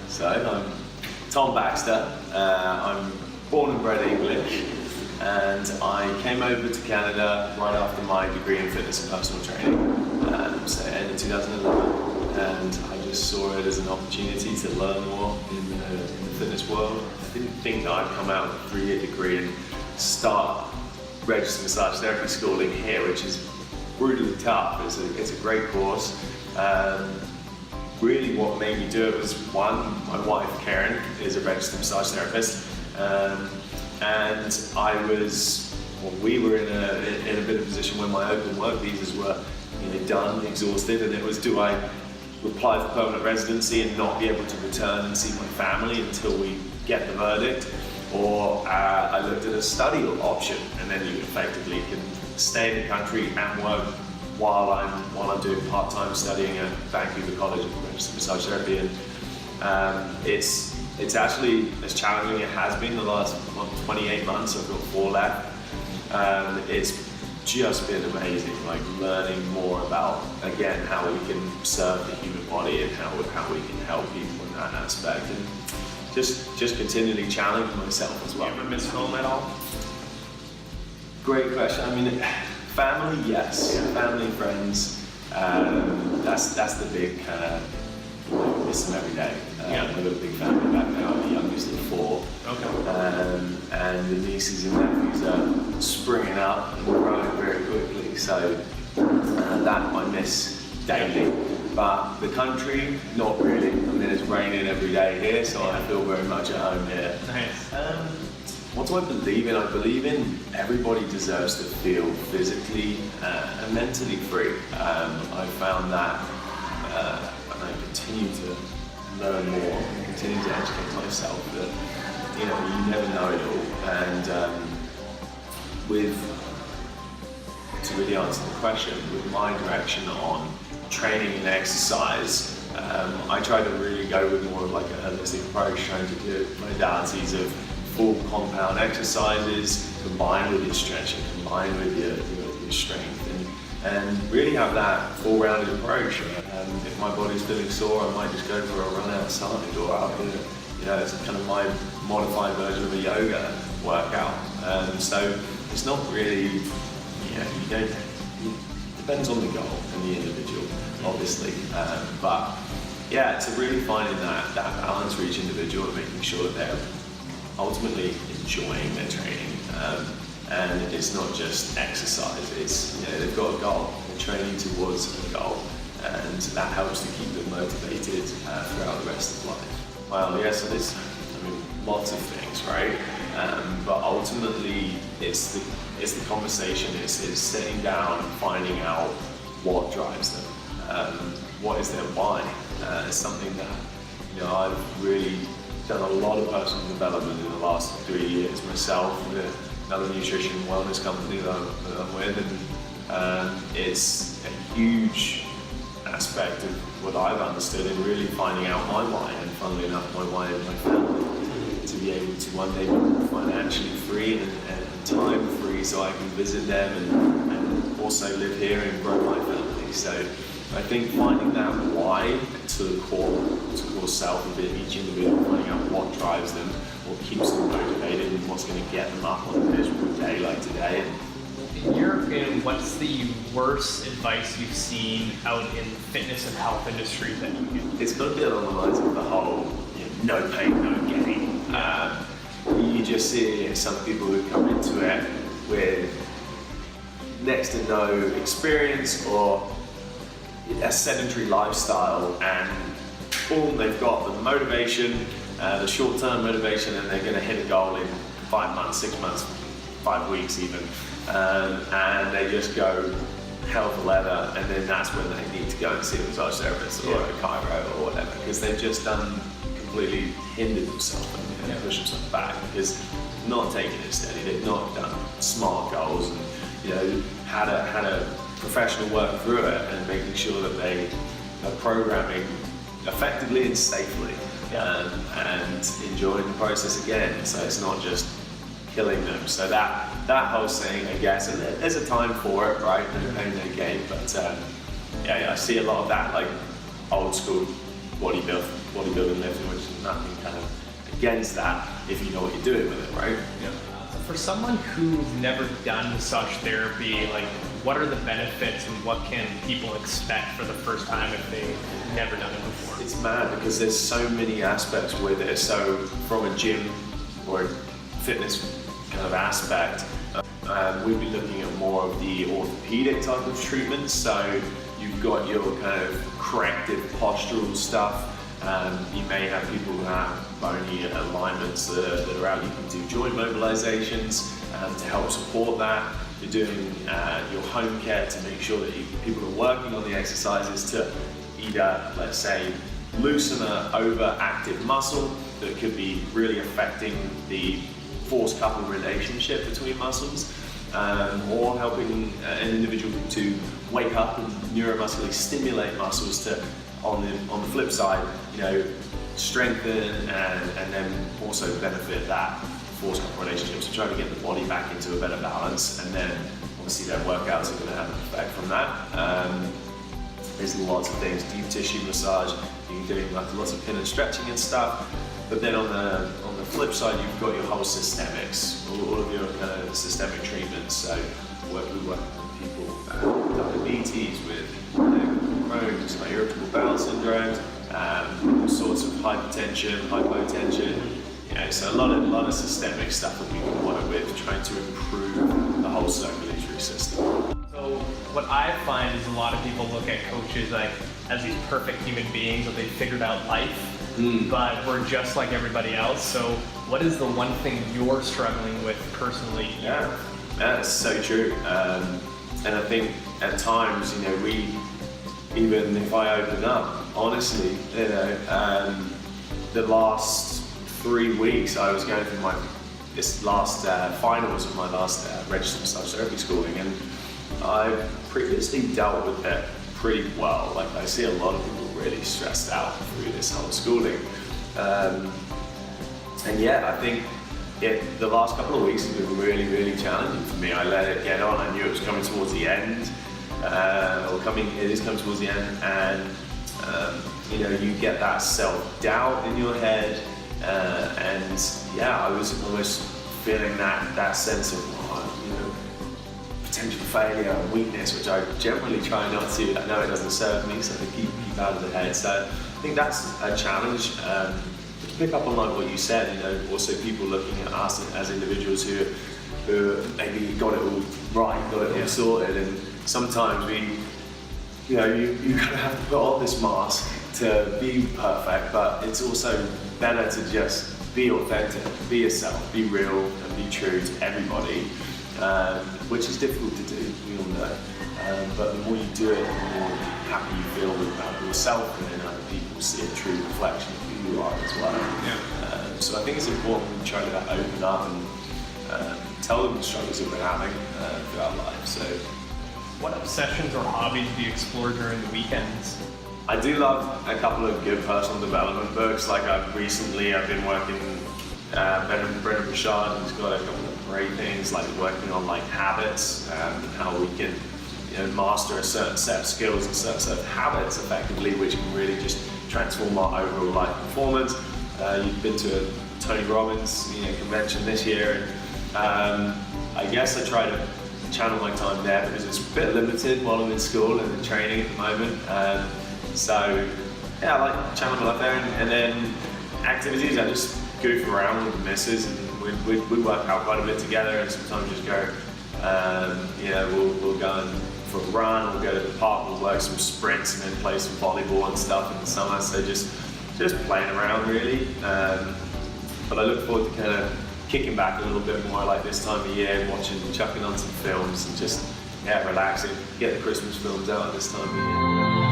So I'm Tom Baxter. I'm born and bred English, and I came over to Canada right after my degree in fitness and personal training, so end of 2011, and I just saw it as an opportunity to learn more in the fitness world. I didn't think that I'd come out with a 3-year degree and start registered massage therapy schooling here, which is brutally tough. It's a great course. Really what made me do it was, one, my wife Karen is a registered massage therapist, and we were in a bit of a position where my open work visas were done, exhausted, and it was, do I apply for permanent residency and not be able to return and see my family until we get the verdict, or I looked at a study option, and then you effectively can stay in the country and work while I'm doing part-time studying at Vancouver College of Registered Massage Therapy. And it's actually as challenging as it has been the last 28 months. I've got 4 left. It's just been amazing, like learning more about, again, how we can serve the human body and how we can help people in that aspect, and just continually challenge myself as well. Do you ever miss home at all? Great question. I mean, family, yes. Yeah. Family, friends. That's the big kind of miss them every day. I've got a big family back now. I'm the youngest of 4. Okay. And the nieces and nephews are springing up and growing very quickly. So that I miss daily. But the country, not really. I mean, it's raining every day here, so I feel very much at home here. Nice. What do I believe in? I believe in everybody deserves to feel physically and mentally free. I found that, and I continue to learn more, and continue to educate myself that you never know it all. And to really answer the question, with my direction on training and exercise, I try to really go with more of like a holistic approach, trying to do modalities of full compound exercises combined with your stretching, combined with your strength, and really have that full-rounded approach. If my body's feeling sore, I might just go for a run outside, or I'll do it's kind of my modified version of a yoga workout. So it's not really, it depends on the goal and the individual, obviously. But yeah, it's really finding that balance for each individual and making sure that they're ultimately enjoying their training, and it's not just exercise. It's they've got a goal, they're training towards a goal, and that helps to keep them motivated throughout the rest of life. Well, yes, it is. I mean, lots of things, right? But ultimately, it's the conversation. It's sitting down and finding out what drives them, what is their why. It's something that I've really done a lot of personal development in the last 3 years myself with another nutrition and wellness company that I'm with, and it's a huge aspect of what I've understood in really finding out my why, and funnily enough my why and my family, to be able to one day be financially free and time free so I can visit them and also live here and grow my family. So I think finding that why to the core self of each individual, finding out what drives them, what keeps them motivated, and what's going to get them up on a miserable day like today. In your opinion, what's the worst advice you've seen out in the fitness and health industry that you get? It's got to be along the lines of the whole no pain, no gain. You just see some people who come into it with next to no experience or a sedentary lifestyle, and boom, they've got the motivation, the short-term motivation, and they're going to hit a goal in 5 months, 6 months, 5 weeks even, and they just go hell for leather, and then that's when they need to go and see a massage therapist or a chiro or whatever, because they've just completely hindered themselves and pushed themselves back because they've not taken it steady, they've not done smart goals, and had a professional work through it, and making sure that they are programming effectively and safely, and enjoying the process again, so it's not just killing them. So that whole saying, I guess, and there's a time for it, right? No pain, no gain, but I see a lot of that, like old school bodybuilding bodybuilding, lifting, which is nothing kind of against that if you know what you're doing with it, right? Yeah. For someone who's never done massage therapy, like what are the benefits and what can people expect for the first time if they've never done it before? It's mad because there's so many aspects with it. So from a gym or a fitness kind of aspect, we'd be looking at more of the orthopedic type of treatments. So you've got your kind of corrective postural stuff. You may have people who have bony alignments that are out. You can do joint mobilizations to help support that. You're doing your home care to make sure that people are working on the exercises to either, let's say, loosen an overactive muscle that could be really affecting the force-couple relationship between muscles, or helping an individual to wake up and neuromuscularly stimulate muscles to, on the flip side, strengthen and then also benefit that force-couple relationship. So trying to get the body back into a better balance, and then obviously their workouts are going to have an effect from that. There's lots of things, deep tissue massage, you're doing like lots of pin and stretching and stuff. But then on the flip side, you've got your whole systemics, all of your kind of systemic treatments. So we work with people with diabetes, with Crohn's, irritable bowel syndrome, all sorts of hypertension, hypotension. So a lot of systemic stuff that we can work with, trying to improve the whole circulatory system. So what I find is a lot of people look at coaches like as these perfect human beings that they figured out life, but we're just like everybody else. So what is the one thing you're struggling with personally? Yeah, that's so true. And I think at times, we, even if I open up, honestly, the last 3 weeks I was going through this last finals of my last registered massage therapy schooling, and I've previously dealt with it pretty well. Like, I see a lot of people really stressed out through this whole schooling. And yeah, I think the last couple of weeks have been really, really challenging for me. I let it get on. I knew it was coming towards the end, it is coming towards the end, and you get that self-doubt in your head, and yeah, I was almost feeling that sense of potential failure and weakness, which I generally try not to. I know it doesn't serve me, so I keep out of the head. So I think that's a challenge. To pick up on like what you said, also people looking at us as individuals who maybe got it all right, got it all sorted, and sometimes you kind of have to put on this mask to be perfect, but it's also better to just be authentic, be yourself, be real, and be true to everybody, which is difficult to do, we all know. But the more you do it, the more happy you feel about yourself, and then other people see a true reflection of who you are as well. Yeah. So I think it's important we try to open up and tell them the struggles that we're having throughout life. So, what obsessions or hobbies do you explore during the weekends? I do love a couple of good personal development books. Like I've been working, Brendan Bouchard, who's got a couple of great things, like working on like habits and how we can master a certain set of skills and certain set of habits effectively, which can really just transform our overall life performance. You've been to a Tony Robbins convention this year, and I guess I try to channel my time there because it's a bit limited while I'm in school and in training at the moment. So yeah, I like channeling my life there, and then activities, I just goof around with the missus, and we work out quite a bit together, and sometimes just go, we'll go for a run, we'll go to the park, we'll work some sprints and then play some volleyball and stuff in the summer, so just playing around really. But I look forward to kind of kicking back a little bit more like this time of year, chucking on some films and just relaxing, get the Christmas films out at this time of year.